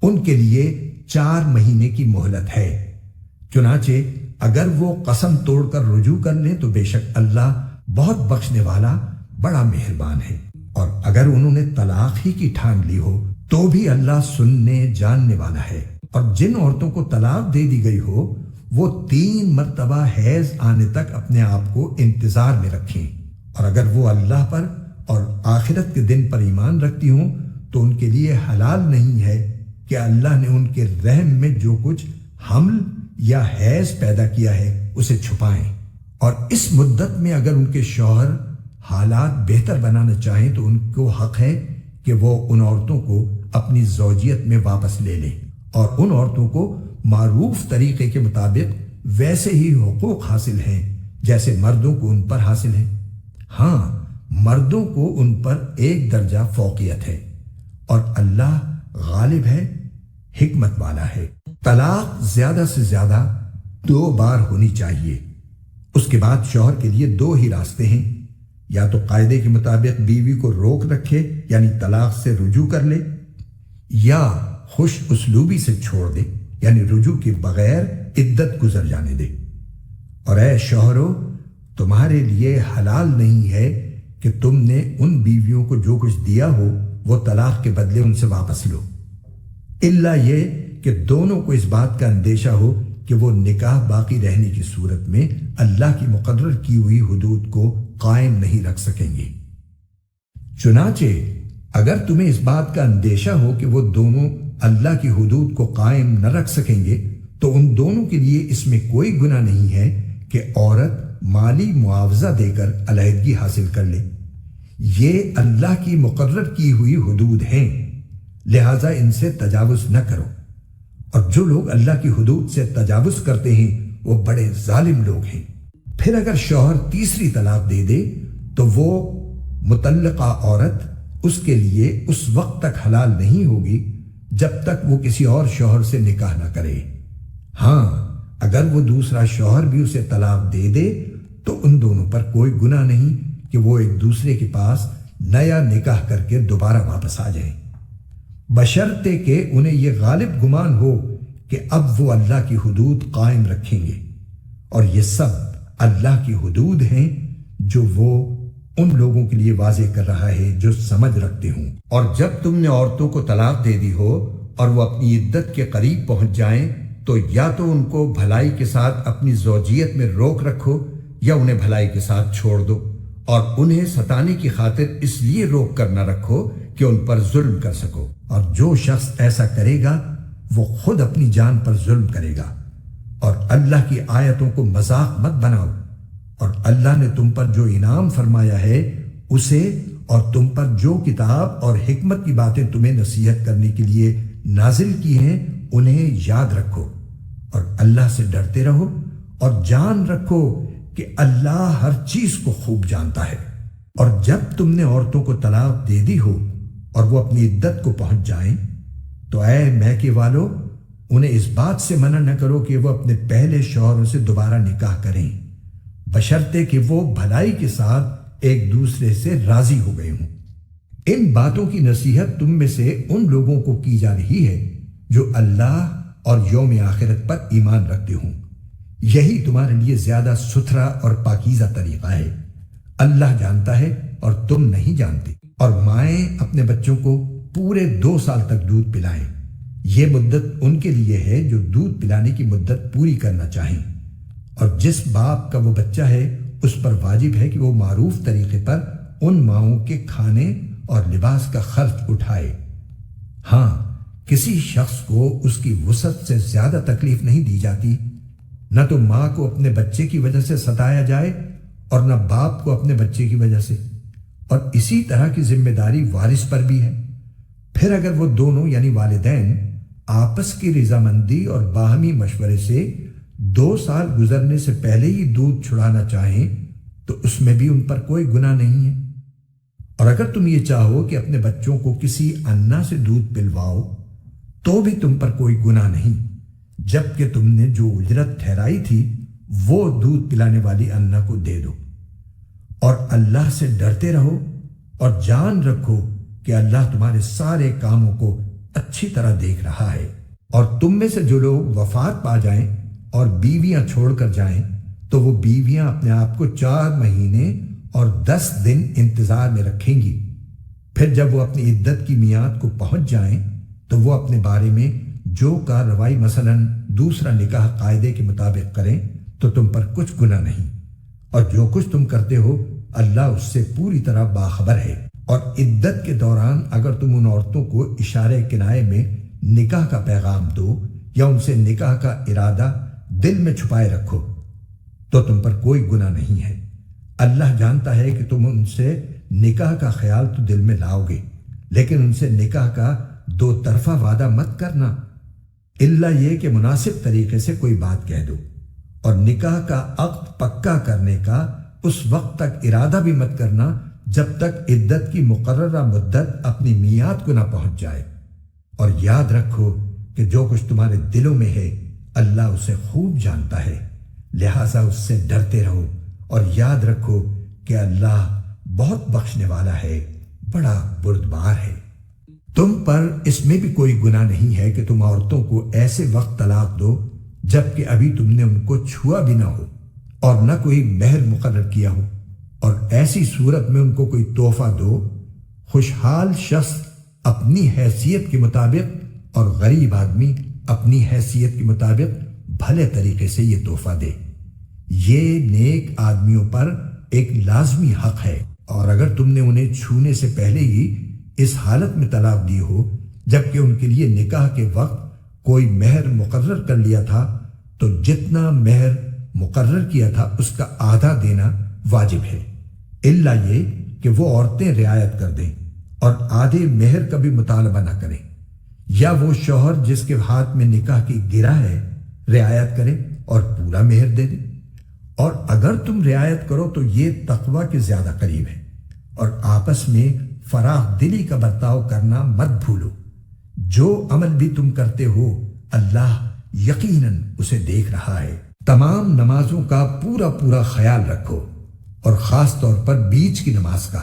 ان کے لیے 4 مہینے کی مہلت ہے۔ چنانچہ اگر وہ قسم توڑ کر رجوع کر لیں تو بے شک اللہ بہت بخشنے والا بڑا مہربان ہے، اور اگر انہوں نے طلاق ہی کی ٹھان لی ہو تو بھی اللہ سننے جاننے والا ہے۔ اور جن عورتوں کو طلاق دے دی گئی ہو وہ 3 مرتبہ حیض آنے تک اپنے آپ کو انتظار میں رکھیں، اور اگر وہ اللہ پر اور آخرت کے دن پر ایمان رکھتی ہوں تو ان کے لیے حلال نہیں ہے کہ اللہ نے ان کے رحم میں جو کچھ حمل یا حیض پیدا کیا ہے اسے چھپائیں، اور اس مدت میں اگر ان کے شوہر حالات بہتر بنانا چاہیں تو ان کو حق ہے کہ وہ ان عورتوں کو اپنی زوجیت میں واپس لے لیں، اور ان عورتوں کو معروف طریقے کے مطابق ویسے ہی حقوق حاصل ہیں جیسے مردوں کو ان پر حاصل ہیں۔ ہاں، مردوں کو ان پر 1 درجہ فوقیت ہے، اور اللہ غالب ہے، حکمت والا ہے۔ طلاق زیادہ سے زیادہ 2 بار ہونی چاہیے۔ اس کے بعد شوہر کے لیے 2 ہی راستے ہیں، یا تو قاعدے کے مطابق بیوی کو روک رکھے یعنی طلاق سے رجوع کر لے، یا خوش اسلوبی سے چھوڑ دے یعنی رجوع کے بغیر عدت گزر جانے دے۔ اور اے شوہرو، تمہارے لیے حلال نہیں ہے کہ تم نے ان بیویوں کو جو کچھ دیا ہو وہ طلاق کے بدلے ان سے واپس لو، الا یہ کہ دونوں کو اس بات کا اندیشہ ہو کہ وہ نکاح باقی رہنے کی صورت میں اللہ کی مقرر کی ہوئی حدود کو قائم نہیں رکھ سکیں گے۔ چنانچہ اگر تمہیں اس بات کا اندیشہ ہو کہ وہ دونوں اللہ کی حدود کو قائم نہ رکھ سکیں گے تو ان دونوں کے لیے اس میں کوئی گناہ نہیں ہے کہ عورت مالی معاوضہ دے کر علیحدگی حاصل کر لے۔ یہ اللہ کی مقرر کی ہوئی حدود ہیں، لہذا ان سے تجاوز نہ کرو، اور جو لوگ اللہ کی حدود سے تجاوز کرتے ہیں وہ بڑے ظالم لوگ ہیں۔ پھر اگر شوہر تیسری طلاق دے دے تو وہ مطلقہ عورت اس کے لیے اس وقت تک حلال نہیں ہوگی جب تک وہ کسی اور شوہر سے نکاح نہ کرے۔ ہاں، اگر وہ دوسرا شوہر بھی اسے طلاق دے دے تو ان دونوں پر کوئی گناہ نہیں کہ وہ ایک دوسرے کے پاس نیا نکاح کر کے دوبارہ واپس آ جائیں، بشرطے کہ انہیں یہ غالب گمان ہو کہ اب وہ اللہ کی حدود قائم رکھیں گے، اور یہ سب اللہ کی حدود ہیں جو وہ ان لوگوں کے لیے واضح کر رہا ہے جو سمجھ رکھتے ہوں۔ اور جب تم نے عورتوں کو طلاق دے دی ہو اور وہ اپنی عدت کے قریب پہنچ جائیں تو یا تو ان کو بھلائی کے ساتھ اپنی زوجیت میں روک رکھو یا انہیں بھلائی کے ساتھ چھوڑ دو، اور انہیں ستانے کی خاطر اس لیے روک کر نہ رکھو کہ ان پر ظلم کر سکو، اور جو شخص ایسا کرے گا وہ خود اپنی جان پر ظلم کرے گا۔ اور اللہ کی آیتوں کو مذاق مت بناؤ، اور اللہ نے تم پر جو انعام فرمایا ہے اسے اور تم پر جو کتاب اور حکمت کی باتیں تمہیں نصیحت کرنے کے لیے نازل کی ہیں انہیں یاد رکھو، اور اللہ سے ڈرتے رہو، اور جان رکھو کہ اللہ ہر چیز کو خوب جانتا ہے۔ اور جب تم نے عورتوں کو طلاق دے دی ہو اور وہ اپنی عدت کو پہنچ جائیں تو اے میکے والو انہیں اس بات سے منع نہ کرو کہ وہ اپنے پہلے شوہروں سے دوبارہ نکاح کریں، بشرطے کہ وہ بھلائی کے ساتھ ایک دوسرے سے راضی ہو گئے ہوں۔ ان باتوں کی نصیحت تم میں سے ان لوگوں کو کی جا رہی ہے جو اللہ اور یوم آخرت پر ایمان رکھتے ہوں، یہی تمہارے لیے زیادہ ستھرا اور پاکیزہ طریقہ ہے۔ اللہ جانتا ہے اور تم نہیں جانتے۔ اور مائیں اپنے بچوں کو پورے 2 سال تک دودھ پلائیں۔ یہ مدت ان کے لیے ہے جو دودھ پلانے کی مدت پوری کرنا چاہیں، اور جس باپ کا وہ بچہ ہے اس پر واجب ہے کہ وہ معروف طریقے پر ان ماؤں کے کھانے اور لباس کا خرچ اٹھائے۔ ہاں، کسی شخص کو اس کی وسعت سے زیادہ تکلیف نہیں دی جاتی، نہ تو ماں کو اپنے بچے کی وجہ سے ستایا جائے اور نہ باپ کو اپنے بچے کی وجہ سے، اور اسی طرح کی ذمہ داری وارث پر بھی ہے۔ پھر اگر وہ دونوں یعنی والدین آپس کی رضامندی اور باہمی مشورے سے 2 سال گزرنے سے پہلے ہی دودھ چھڑانا چاہیں تو اس میں بھی ان پر کوئی گناہ نہیں ہے۔ اور اگر تم یہ چاہو کہ اپنے بچوں کو کسی انا سے دودھ پلواؤ تو بھی تم پر کوئی گناہ نہیں، جبکہ تم نے جو اجرت ٹھہرائی تھی وہ دودھ پلانے والی انا کو دے دو۔ اور اللہ سے ڈرتے رہو اور جان رکھو کہ اللہ تمہارے سارے کاموں کو اچھی طرح دیکھ رہا ہے۔ اور تم میں سے جو لوگ وفات پا جائیں اور بیویاں چھوڑ کر جائیں تو وہ بیویاں اپنے آپ کو 4 مہینے اور 10 دن انتظار میں رکھیں گی۔ پھر جب وہ اپنی عدت کی میعاد کو پہنچ جائیں تو وہ اپنے بارے میں جو کارروائی مثلاً دوسرا نکاح قاعدے کے مطابق کریں تو تم پر کچھ گناہ نہیں، اور جو کچھ تم کرتے ہو اللہ اس سے پوری طرح باخبر ہے۔ اور عدت کے دوران اگر تم ان عورتوں کو اشارے کنائے میں نکاح کا پیغام دو یا ان سے نکاح کا ارادہ دل میں چھپائے رکھو تو تم پر کوئی گناہ نہیں ہے۔ اللہ جانتا ہے کہ تم ان سے نکاح کا خیال تو دل میں لاؤ گے، لیکن ان سے نکاح کا 2 طرفہ وعدہ مت کرنا، الا یہ کہ مناسب طریقے سے کوئی بات کہہ دو، اور نکاح کا عقد پکا کرنے کا اس وقت تک ارادہ بھی مت کرنا جب تک عدت کی مقررہ مدت اپنی میعاد کو نہ پہنچ جائے۔ اور یاد رکھو کہ جو کچھ تمہارے دلوں میں ہے اللہ اسے خوب جانتا ہے، لہٰذا اس سے ڈرتے رہو اور یاد رکھو کہ اللہ بہت بخشنے والا ہے، بڑا بردبار ہے۔ تم پر اس میں بھی کوئی گناہ نہیں ہے کہ تم عورتوں کو ایسے وقت طلاق دو جبکہ ابھی تم نے ان کو چھوا بھی نہ ہو اور نہ کوئی مہر مقرر کیا ہو، اور ایسی صورت میں ان کو کوئی تحفہ دو۔ خوشحال شخص اپنی حیثیت کے مطابق اور غریب آدمی اپنی حیثیت کے مطابق بھلے طریقے سے یہ تحفہ دے۔ یہ نیک آدمیوں پر ایک لازمی حق ہے، اور اگر تم نے انہیں چھونے سے پہلے ہی اس حالت میں طلاق دی ہو جبکہ ان کے لیے نکاح کے وقت کوئی مہر مقرر کر لیا تھا تو جتنا مہر مقرر کیا تھا اس کا آدھا دینا واجب ہے، الا یہ کہ وہ عورتیں رعایت کر دیں اور آدھے مہر کا بھی مطالبہ نہ کریں، یا وہ شوہر جس کے ہاتھ میں نکاح کی گرہ ہے رعایت کرے اور پورا مہر دے دے۔ اور اگر تم رعایت کرو تو یہ تقوی کے زیادہ قریب ہے، اور آپس میں فراخ دلی کا برتاؤ کرنا مت بھولو۔ جو عمل بھی تم کرتے ہو اللہ یقیناً اسے دیکھ رہا ہے۔ تمام نمازوں کا پورا خیال رکھو، اور خاص طور پر بیچ کی نماز کا،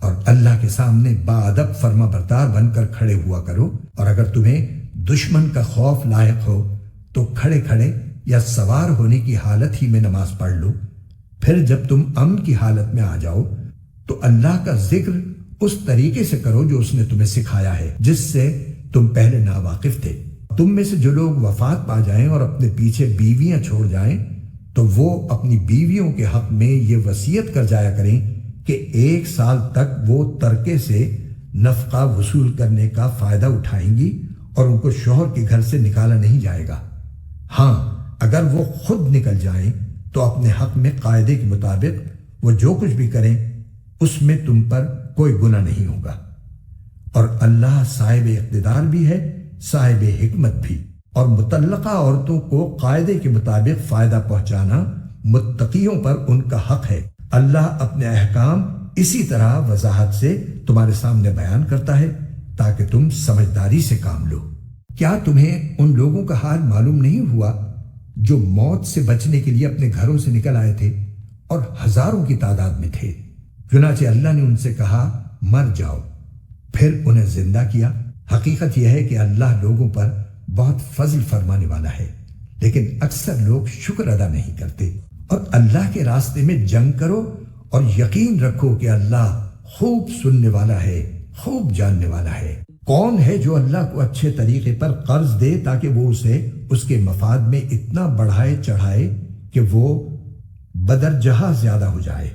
اور اللہ کے سامنے باادب فرما بردار بن کر کھڑے ہوا کرو۔ اور اگر تمہیں دشمن کا خوف لاحق ہو تو کھڑے کھڑے یا سوار ہونے کی حالت ہی میں نماز پڑھ لو۔ پھر جب تم امن کی حالت میں آ جاؤ تو اللہ کا ذکر اس طریقے سے کرو جو اس نے تمہیں سکھایا ہے، جس سے تم پہلے ناواقف تھے۔ تم میں سے جو لوگ وفات پا جائیں اور اپنے پیچھے بیویاں چھوڑ جائیں تو وہ اپنی بیویوں کے حق میں یہ وصیت کر جایا کریں کہ 1 سال تک وہ ترکے سے نفقہ وصول کرنے کا فائدہ اٹھائیں گی اور ان کو شوہر کے گھر سے نکالا نہیں جائے گا۔ ہاں، اگر وہ خود نکل جائیں تو اپنے حق میں قاعدے کے مطابق وہ جو کچھ بھی کریں اس میں تم پر کوئی گناہ نہیں ہوگا، اور اللہ صاحب اقتدار بھی ہے، صاحب حکمت بھی۔ اور مطلقہ عورتوں کو قاعدے کے مطابق فائدہ پہنچانا متقیوں پر ان کا حق ہے۔ اللہ اپنے احکام اسی طرح وضاحت سے تمہارے سامنے بیان کرتا ہے تاکہ تم سمجھداری سے کام لو۔ کیا تمہیں ان لوگوں کا حال معلوم نہیں ہوا جو موت سے بچنے کے لیے اپنے گھروں سے نکل آئے تھے اور ہزاروں کی تعداد میں تھے؟ چنانچہ اللہ نے ان سے کہا مر جاؤ، پھر انہیں زندہ کیا۔ حقیقت یہ ہے کہ اللہ لوگوں پر بہت فضل فرمانے والا ہے، لیکن اکثر لوگ شکر ادا نہیں کرتے۔ اور اللہ کے راستے میں جنگ کرو اور یقین رکھو کہ اللہ خوب سننے والا ہے، خوب جاننے والا ہے۔ کون ہے جو اللہ کو اچھے طریقے پر قرض دے تاکہ وہ اسے اس کے مفاد میں اتنا بڑھائے چڑھائے کہ وہ بدرجہ زیادہ ہو جائے؟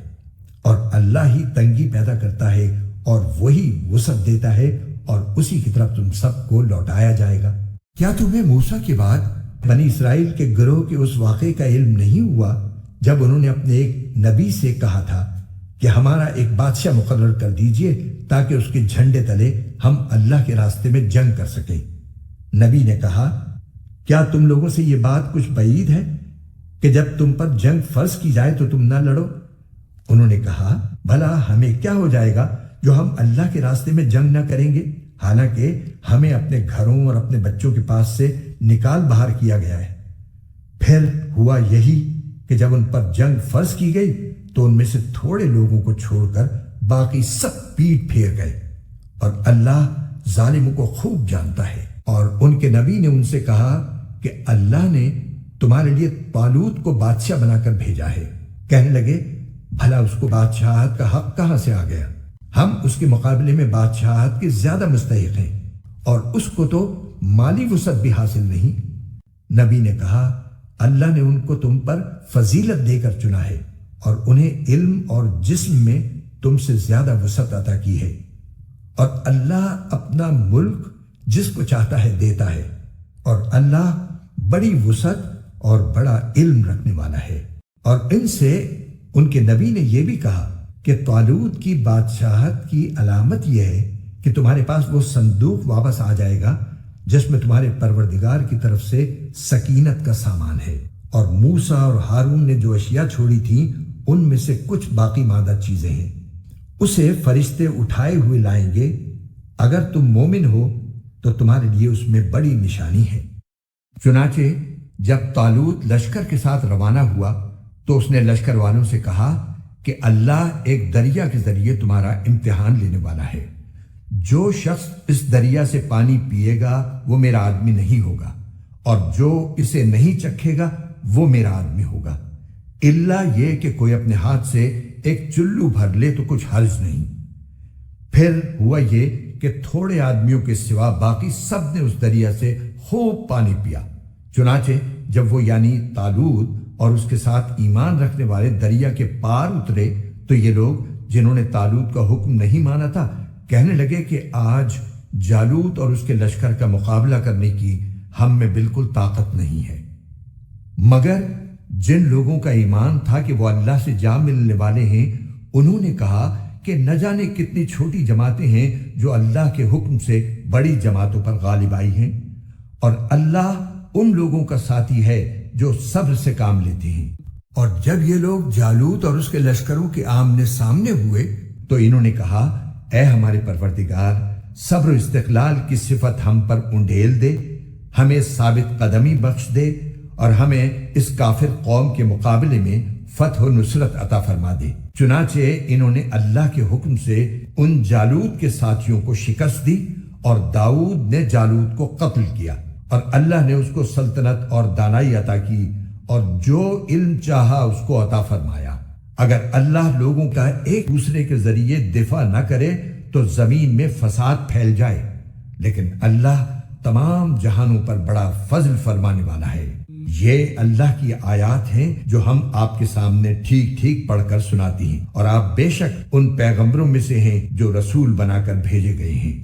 اور اللہ ہی تنگی پیدا کرتا ہے اور وہی وسعت دیتا ہے اور اسی کی طرف تم سب کو لوٹایا جائے گا۔ کیا تمہیں موسیٰ کے بعد بنی اسرائیل کے گروہ کے اس واقعے کا علم نہیں ہوا جب انہوں نے اپنے ایک نبی سے کہا تھا کہ ہمارا ایک بادشاہ مقرر کر دیجئے تاکہ اس کے جھنڈے تلے ہم اللہ کے راستے میں جنگ کر سکیں؟ نبی نے کہا، کیا تم لوگوں سے یہ بات کچھ بعید ہے کہ جب تم پر جنگ فرض کی جائے تو تم نہ لڑو؟ انہوں نے کہا، بھلا ہمیں کیا ہو جائے گا جو ہم اللہ کے راستے میں جنگ نہ کریں گے، حالانکہ ہمیں اپنے گھروں اور اپنے بچوں کے پاس سے نکال باہر کیا گیا ہے۔ پھر ہوا یہی کہ جب ان پر جنگ فرض کی گئی تو ان میں سے تھوڑے لوگوں کو چھوڑ کر باقی سب پیٹ پھیر گئے، اور اللہ ظالموں کو خوب جانتا ہے۔ اور ان کے نبی نے ان سے کہا کہ اللہ نے تمہارے لیے طالوت کو بادشاہ بنا کر بھیجا ہے۔ کہنے لگے، بھلا اس کو بادشاہت کا حق کہاں سے آ گیا؟ ہم اس کے مقابلے میں بادشاہت کے زیادہ مستحق ہیں، اور اس کو تو مالی وسعت بھی حاصل نہیں۔ نبی نے کہا، اللہ نے ان کو تم پر فضیلت دے کر چنا ہے اور انہیں علم اور جسم میں تم سے زیادہ وسعت عطا کی ہے، اور اللہ اپنا ملک جس کو چاہتا ہے دیتا ہے، اور اللہ بڑی وسعت اور بڑا علم رکھنے والا ہے۔ اور ان سے ان کے نبی نے یہ بھی کہا کہ طالوت کی بادشاہت کی علامت یہ ہے کہ تمہارے پاس وہ صندوق واپس آ جائے گا جس میں تمہارے پروردگار کی طرف سے سکینت کا سامان ہے، اور موسیٰ اور ہارون نے جو اشیاء چھوڑی تھیں ان میں سے کچھ باقی ماندہ چیزیں ہیں، اسے فرشتے اٹھائے ہوئے لائیں گے۔ اگر تم مومن ہو تو تمہارے لیے اس میں بڑی نشانی ہے۔ چنانچہ جب طالوت لشکر کے ساتھ روانہ ہوا تو اس نے لشکر والوں سے کہا کہ اللہ ایک دریا کے ذریعے تمہارا امتحان لینے والا ہے۔ جو شخص اس دریا سے پانی پیے گا وہ میرا آدمی نہیں ہوگا، اور جو اسے نہیں چکھے گا وہ میرا آدمی ہوگا، الا یہ کہ کوئی اپنے ہاتھ سے ایک چلو بھر لے تو کچھ حرج نہیں۔ پھر ہوا یہ کہ تھوڑے آدمیوں کے سوا باقی سب نے اس دریا سے خوب پانی پیا۔ چنانچہ جب وہ یعنی طالوت اور اس کے ساتھ ایمان رکھنے والے دریا کے پار اترے تو یہ لوگ جنہوں نے طالوت کا حکم نہیں مانا تھا کہنے لگے کہ آج جالوت اور اس کے لشکر کا مقابلہ کرنے کی ہم میں بالکل طاقت نہیں ہے۔ مگر جن لوگوں کا ایمان تھا کہ وہ اللہ سے جا ملنے والے ہیں، انہوں نے کہا کہ نہ جانے کتنی چھوٹی جماعتیں ہیں جو اللہ کے حکم سے بڑی جماعتوں پر غالب آئی ہیں، اور اللہ ان لوگوں کا ساتھی ہے جو صبر سے کام لیتے ہیں۔ اور جب یہ لوگ جالوت اور اس کے لشکروں کے آمنے سامنے ہوئے تو انہوں نے کہا، اے ہمارے پروردگار، صبر و استقلال کی صفت ہم پر انڈیل دے، ہمیں ثابت قدمی بخش دے، اور ہمیں اس کافر قوم کے مقابلے میں فتح و نصرت عطا فرما دے۔ چنانچہ انہوں نے اللہ کے حکم سے ان جالوت کے ساتھیوں کو شکست دی، اور داؤد نے جالوت کو قتل کیا، اور اللہ نے اس کو سلطنت اور دانائی عطا کی، اور جو علم چاہا اس کو عطا فرمایا۔ اگر اللہ لوگوں کا ایک دوسرے کے ذریعے دفاع نہ کرے تو زمین میں فساد پھیل جائے، لیکن اللہ تمام جہانوں پر بڑا فضل فرمانے والا ہے۔ یہ اللہ کی آیات ہیں جو ہم آپ کے سامنے ٹھیک ٹھیک پڑھ کر سناتی ہیں، اور آپ بے شک ان پیغمبروں میں سے ہیں جو رسول بنا کر بھیجے گئے ہیں۔